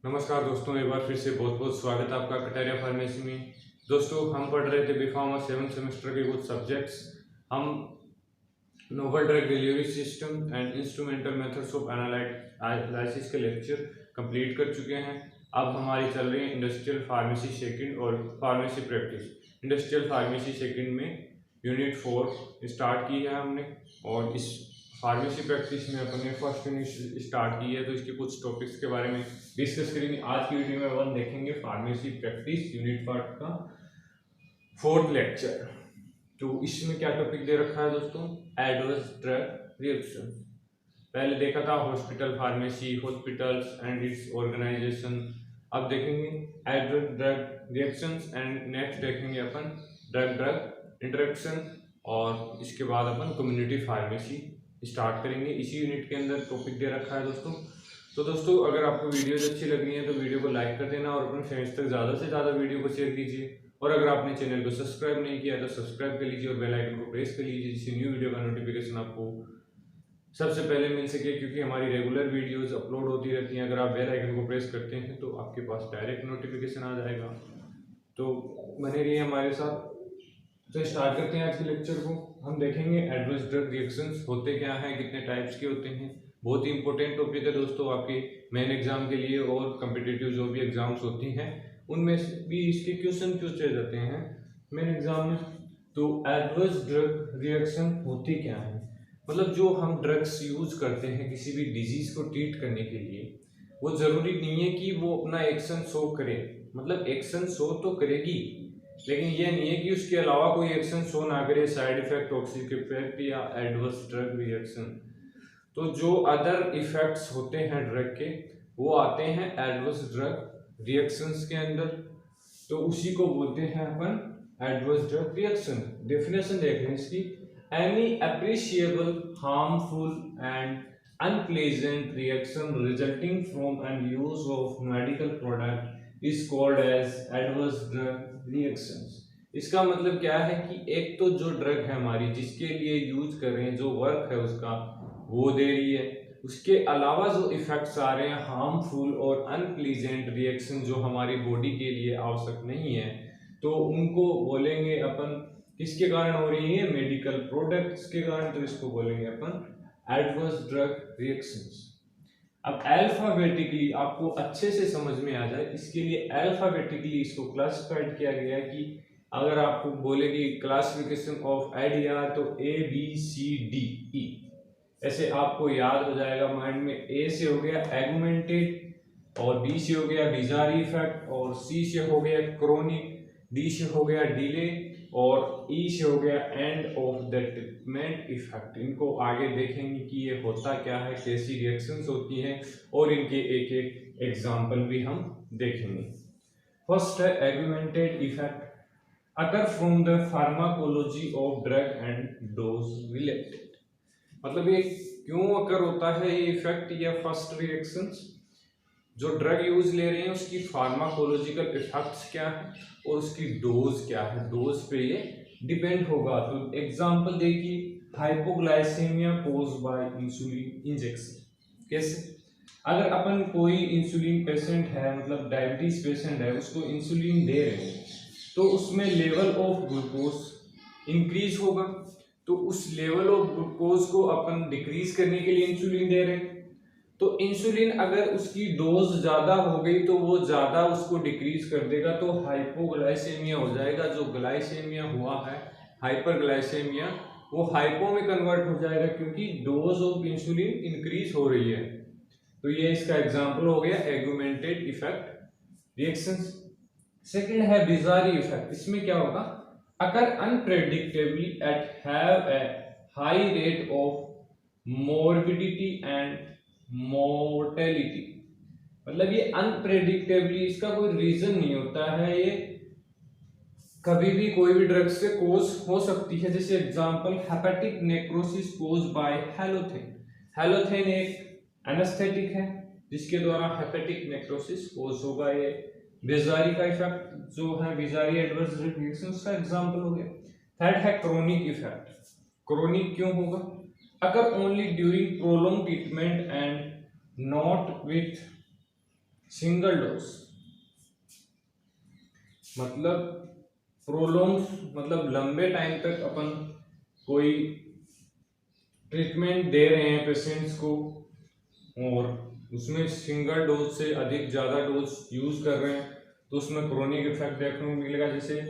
नमस्कार दोस्तों, एक बार फिर से बहुत बहुत स्वागत है आपका कटारिया फार्मेसी में। दोस्तों, हम पढ़ रहे थे बी फार्मा 7th सेमेस्टर के कुछ सब्जेक्ट्स। हम novel drug delivery system and instrumental methods of analysis के लेक्चर कंप्लीट कर चुके हैं। अब हमारी चल रही है इंडस्ट्रियल फार्मेसी सेकंड और pharmacy practice. Industrial pharmacy second में यूनिट 4 स्टार्ट की है हमने, और इस फार्मेसी प्रैक्टिस में अपन ने फर्स्ट यूनिट स्टार्ट की है, तो इसके कुछ टॉपिक्स के बारे में डिस्कस करेंगे। आज की वीडियो में अपन देखेंगे फार्मेसी प्रैक्टिस यूनिट 5 का 4th लेक्चर। तो इसमें क्या टॉपिक दे रखा है दोस्तों? Adverse drug reaction. पहले देखा था hospital pharmacy, hospitals and its organisation. अब देखेंगे adverse drug reactions and next देखेंगे अपन ड्रग ड्रग इंटरेक्शन, और इसके बाद अपन कम्युनिटी फार्मेसी स्टार्ट करेंगे। इसी यूनिट के अंदर टॉपिक दे रखा है दोस्तों। तो दोस्तों, अगर आपको वीडियोज अच्छी लग रही है तो वीडियो को लाइक कर देना और अपने फ्रेंड्स तक ज़्यादा से ज़्यादा वीडियो को शेयर कीजिए। और अगर आपने चैनल को सब्सक्राइब नहीं किया तो सब्सक्राइब कर लीजिए और बेल आइकन को प्रेस कर लीजिए, जिससे न्यू वीडियो का नोटिफिकेशन आपको सबसे पहले मिल सके, क्योंकि हमारी रेगुलर वीडियोस अपलोड होती रहती हैं। अगर आप बेल आइकन को प्रेस करते हैं तो आपके पास डायरेक्ट नोटिफिकेशन आ जाएगा। तो बने रहिए हमारे साथ। तो स्टार्ट करते हैं आज के लेक्चर को। हम देखेंगे एडवर्स ड्रग रिएक्शंस होते क्या हैं, कितने टाइप्स के होते हैं। बहुत ही इंपॉर्टेंट टॉपिक है दोस्तों आपके मेन एग्जाम के लिए, और कम्पिटिटिव जो भी एग्जाम्स होती हैं उनमें भी इसके क्वेश्चन पूछे जाते हैं मेन एग्जाम में। तो एडवर्स ड्रग रिएक्शन होती क्या है, मतलब जो हम ड्रग्स यूज करते हैं किसी भी डिजीज को ट्रीट करने के लिए, वो जरूरी नहीं है कि वो अपना एक्शन शो करे। मतलब एक्शन शो तो करेगी, लेकिन ये नहीं है कि उसके अलावा कोई एक्शन शो ना करे, साइड इफेक्ट, टॉक्सिक इफेक्ट या एडवर्स ड्रग रिएक्शन। तो जो अदर इफेक्ट्स होते हैं ड्रग के, वो आते हैं एडवर्स ड्रग रिएक्शंस के अंदर। तो उसी को बोलते हैं अपन एडवर्स ड्रग रिएक्शन। डेफिनेशन देख लें इसकी। Any appreciable harmful and unpleasant reaction resulting from an use of medical product is called as adverse drug reactions. इसका मतलब क्या है कि एक तो जो ड्रग है हमारी, जिसके लिए यूज कर रहे हैं, जो वर्क है उसका वो दे रही है, उसके अलावा जो इफेक्ट्स आ रहे हैं हार्मफुल और अनप्लीजेंट रिएक्शन जो हमारी बॉडी के लिए आवश्यक नहीं है, तो उनको बोलेंगे अपन किसके कारण हो रही है, मेडिकल प्रोडक्ट्स के कारण। तो इसको बोलेंगे अपन एडवर्स ड्रग रिएक्शंस। अब अल्फाबेटिकली आपको अच्छे से समझ में आ जाए, इसके लिए अल्फाबेटिकली इसको क्लासिफाइड किया गया है कि अगर आपको बोले कि क्लासिफिकेशन ऑफ एडीआर, तो ABCDE ऐसे आपको याद हो जाएगा माइंड में। ए से हो गया एगुमेंटेड, और बी से हो गया बिजारी इफेक्ट, और सी से हो गया क्रोनिक, डी से हो गया डिले, और ई से हो गया end of the treatment effect. इनको आगे देखेंगे कि ये होता क्या है, कैसी रिएक्शंस होती हैं, और इनके एक एक एग्जाम्पल भी हम देखेंगे। फर्स्ट है augmented effect, occur from the pharmacology of drug and dose related. मतलब ये क्यों अकर होता है ये इफेक्ट या फर्स्ट रिएक्शंस, जो ड्रग यूज ले रहे हैं उसकी फार्माकोलॉजिकल इफेक्ट्स क्या है और उसकी डोज क्या है, डोज पे ये डिपेंड होगा। तो एग्जांपल देखिए, hypoglycaemia caused by insulin injection. कैसे? अगर अपन कोई इंसुलिन पेशेंट है, मतलब डायबिटीज पेशेंट है, उसको इंसुलिन दे रहे हैं, तो उसमें लेवल ऑफ ग्लूकोज इंक्रीज होगा। तो उस लेवल ऑफ ग्लूकोज को अपन डिक्रीज करने के लिए इंसुलिन दे रहे हैं। तो इंसुलिन अगर उसकी डोज ज्यादा हो गई तो वो ज्यादा उसको डिक्रीज कर देगा, तो हाइपोग्लाइसेमिया हो जाएगा। जो ग्लाइसेमिया हुआ है, हाइपरग्लाइसेमिया, वो हाइपो में कन्वर्ट हो जाएगा, क्योंकि डोज ऑफ इंसुलिन इंक्रीज हो रही है। तो ये इसका एग्जांपल हो गया एगुमेंटेड इफेक्ट रिएक्शंस। सेकंड है बिजारी इफेक्ट। इसमें क्या होगा, अगर unpredictably at have a high rate of morbidity and mortality. मतलब ये अनप्रेडिक्टेबली, इसका कोई रीजन नहीं होता है, ये कभी भी कोई भी ड्रग से कोज हो सकती है। जैसे example hepatic necrosis cause by halothane. Halothane एक एनेस्थेटिक है जिसके द्वारा हेपेटिक नेक्रोसिस कोज होगा। ये बिजारी का इफेक्ट जो है, बिजारी एडवर्स रिएक्शन का एग्जांपल हो गया। थर्ड है क्रोनिक इफेक्ट। क्रोनिक क्यों होगा, अगर only during prolong treatment and not with single dose मतलब प्रोलॉन्ग, मतलब लंबे टाइम तक अपन कोई ट्रीटमेंट दे रहे हैं पेशेंट्स को और उसमें सिंगल डोज से अधिक ज़्यादा डोज यूज कर रहे हैं तो उसमें क्रोनिक इफेक्ट देखने को मिलेगा। जैसे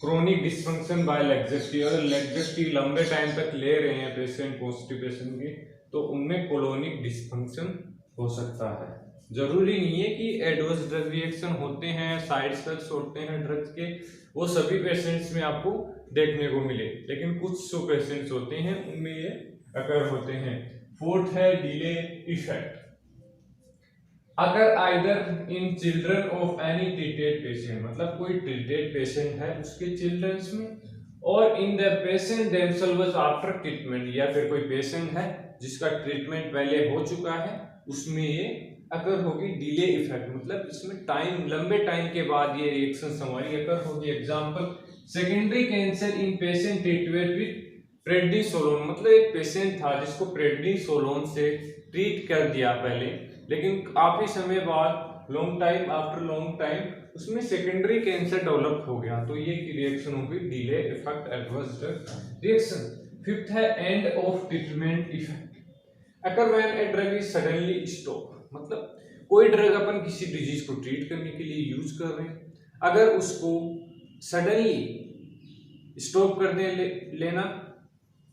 क्रोनिक डिस्फंक्शन बाय लेग्जेस्टी, अगर लेग्जेस्टी लंबे टाइम तक ले रहे हैं पेशेंट कॉन्स्टिपेशन के तो उनमें कोलोनिक डिस्फंक्शन हो सकता है। जरूरी नहीं है कि एडवर्स ड्रग रिएक्शन होते हैं, साइड इफेक्ट्स होते हैं ड्रग्स के, वो सभी पेशेंट्स में आपको देखने को मिले, लेकिन कुछ जो पेशेंट्स होते हैं उनमें ये अकर होते हैं। फोर्थ है डिले इफेक्ट। अगर either in children of any treated patient, मतलब कोई ट्रीटेड पेशेंट है उसके चिल्ड्रंस में, और in the patient themselves after treatment, या फिर कोई पेशेंट है जिसका ट्रीटमेंट पहले हो चुका है उसमें ये अकर होगी डिले इफेक्ट, मतलब इसमें टाइम, लंबे टाइम के बाद ये रिएक्शन हमारी अकर होगी। Example secondary cancer in patient treated with prednisolone, मतलब एक पेशेंट था जिसको प्रेडनिसोलोन से ट्रीट कर दिया पहले, लेकिन काफी समय बाद long time after long time उसमें सेकेंडरी कैंसर डेवलप हो गया, तो ये रिएक्शन होगी delay effect adverse drug reaction. Fifth है end of treatment effect. Occur when a drug is suddenly stop, मतलब कोई ड्रग अपन किसी डिजीज को ट्रीट करने के लिए यूज कर रहे हैं, अगर उसको सडनली स्टॉप कर लेना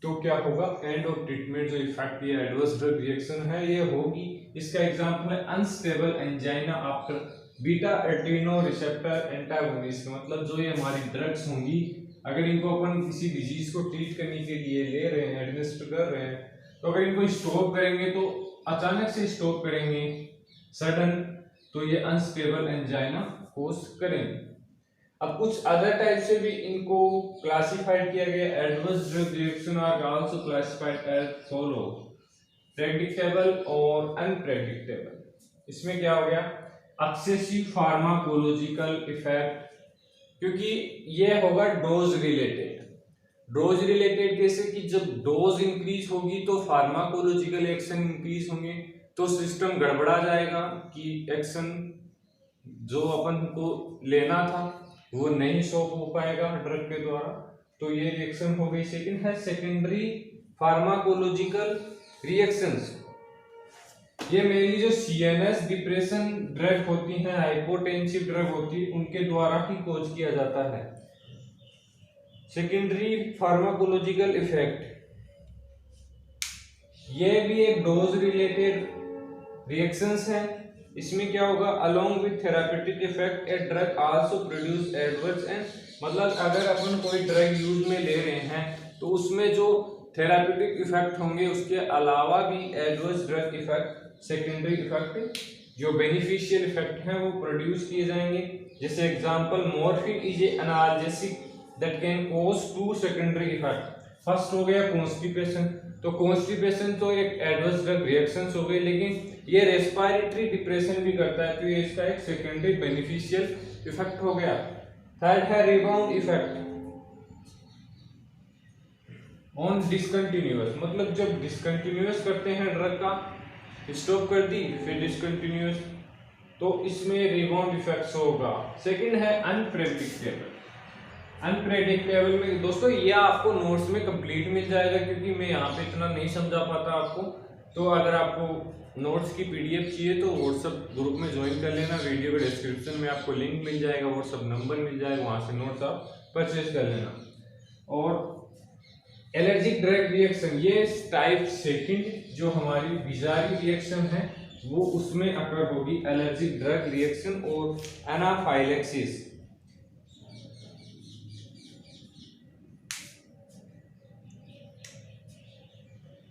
तो क्या होगा, एंड ऑफ ट्रीटमेंट जो इफेक्ट ये एडवर्स ड्रग रिएक्शन है ये होगी। इसका एग्जांपल है unstable angina after beta Adreno receptor antagonist, मतलब जो ये हमारी ड्रग्स होंगी अगर इनको अपन किसी डिजीज को ट्रीट करने के लिए ले रहे हैं, एडमिनिस्टर कर रहे हैं, तो अगर इनको स्टॉप करेंगे तो अचानक से स्टॉप करेंगे सडन, तो ये अनस्टेबल एंजाइना कोज करेंगे। अब कुछ अदर टाइप से भी इनको क्लासिफाइड किया गया। Adverse drug reaction are also classified as follow, predictable और अनप्रेडिक्टेबल। इसमें क्या हो गया, एक्सेसिव फार्माकोलॉजिकल इफेक्ट, क्योंकि ये होगा डोज रिलेटेड। डोज रिलेटेड कैसे कि जब डोज इंक्रीज होगी तो फार्माकोलॉजिकल एक्शन इंक्रीज होंगे, तो सिस्टम गड़बड़ा जाएगा कि एक्शन जो अपन को लेना था वो नहीं शो हो पाएगा ड्रग के द्वारा, तो ये रिएक्शन हो गई। सेकंड है सेकेंडरी फार्माकोलॉजिकल रिएक्शंस। ये मेनली जो सीएनएस डिप्रेशन ड्रग होती हैं, हाइपोटेंसिव ड्रग होती है, उनके द्वारा ही कोज किया जाता है। सेकेंडरी फार्माकोलॉजिकल इफेक्ट, ये भी एक डोज रिलेटेड रिएक्शंस हैं। इसमें क्या होगा, along with therapeutic effect a drug also produce adverse and, मतलब अगर अपन कोई ड्रग यूज में ले रहे हैं तो उसमें जो थेरापेटिक इफेक्ट होंगे उसके अलावा भी adverse drug effect, secondary effect जो बेनिफिशियल इफेक्ट हैं वो प्रोड्यूस किए जाएंगे। जैसे example morphine is a analgesic that can cause to secondary effect. First हो गया कॉन्स्टिपेशन, तो कॉन्स्टिपेशन तो एक एडवर्स ड्रग रिएक्शंस हो गई, लेकिन ये रेस्पिरेटरी डिप्रेशन भी करता है, तो ये इसका एक सेकेंडरी बेनिफिशियल इफेक्ट हो गया। थर्ड है रिबाउंड इफेक्ट ऑन डिसकंटिन्यूअस, मतलब जब डिसकंटिन्यूअस करते हैं ड्रग का, स्टॉप कर दी फिर डिसकंटिन्यूअस, तो इसमें रिबाउंड इफेक्ट्स होगा। सेकंड है अनप्रेडिक्टेबल। अनप्रेडिक्टेबल में दोस्तों ये आपको नोट्स में कंप्लीट मिल जाएगा, क्योंकि मैं यहाँ पे इतना नहीं समझा पाता आपको, तो अगर आपको नोट्स की पीडीएफ चाहिए तो व्हाट्सएप ग्रुप में ज्वाइन कर लेना। वीडियो के डिस्क्रिप्शन में आपको लिंक मिल जाएगा, व्हाट्सएप नंबर मिल जाएगा, वहाँ से नोट्स आप परचेज कर लेना। और एलर्जिक ड्रग रिएक्शन, ये टाइप सेकंड जो हमारी बिजारी रिएक्शन है वो उसमें अकर होगी एलर्जिक ड्रग रिएक्शन और एनाफाइलेक्सिस।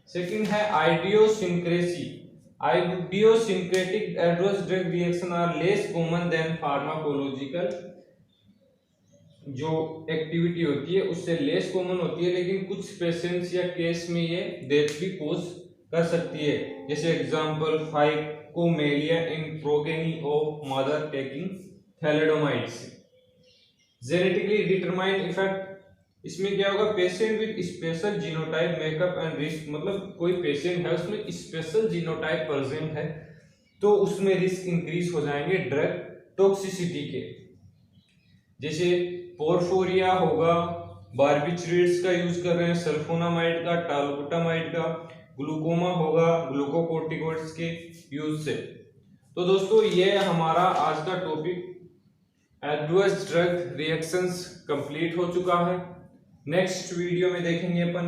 सेकंड है idiosyncrasy. Idiosyncratic adverse drug reaction are less common than pharmacological, जो एक्टिविटी होती है उससे लेस कॉमन होती है, लेकिन कुछ पेशेंट्स या केस में ये डेथ भी कोज कर सकती है। जैसे example phocomelia in progeny of mother taking thalidomides. Genetically determined effect, इसमें क्या होगा, patient with special genotype makeup and risk, मतलब कोई पेशेंट है उसमें स्पेशल जीनोटाइप प्रेजेंट है तो उसमें रिस्क इंक्रीज हो जाएंगे ड्रग टॉक्सिसिटी के। जैसे पोरफोरिया होगा, बार्बिट्रेट्स का यूज कर रहे हैं, सल्फोनामाइड का, टालबुटामाइड का, ग्लूकोमा होगा ग्लूकोकोर्टिकोइड्स के यूज से। तो दोस्तों ये हमारा आज का topic adverse drug reactions complete हो चुका है। नेक्स्ट वीडियो में देखेंगे अपन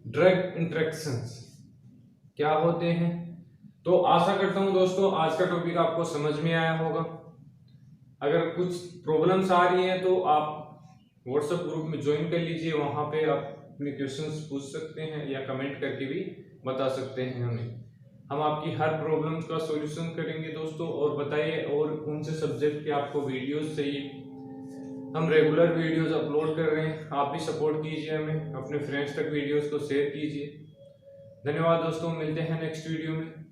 ड्रग इंटरेक्शंस क्या होते हैं। तो आशा करता हूं दोस्तों आज का टॉपिक आपको समझ में आया होगा। अगर कुछ प्रॉब्लम्स आ रही हैं तो आप व्हाट्सएप ग्रुप में ज्वाइन कर लीजिए, वहां पे आप अपने क्वेश्चंस पूछ सकते हैं या कमेंट करके भी बता सकते हैं हमें। हम आपकी हर प्रॉब्लम का सॉल्यूशन करेंगे दोस्तों। और बताइए और कौन से सब्जेक्ट के आपको वीडियोस चाहिए। हम रेगुलर वीडियोस अपलोड कर रहे हैं, आप भी सपोर्ट कीजिए हमें, अपने फ्रेंड्स तक वीडियोस को शेयर कीजिए। धन्यवाद दोस्तों, मिलते हैं नेक्स्ट वीडियो में।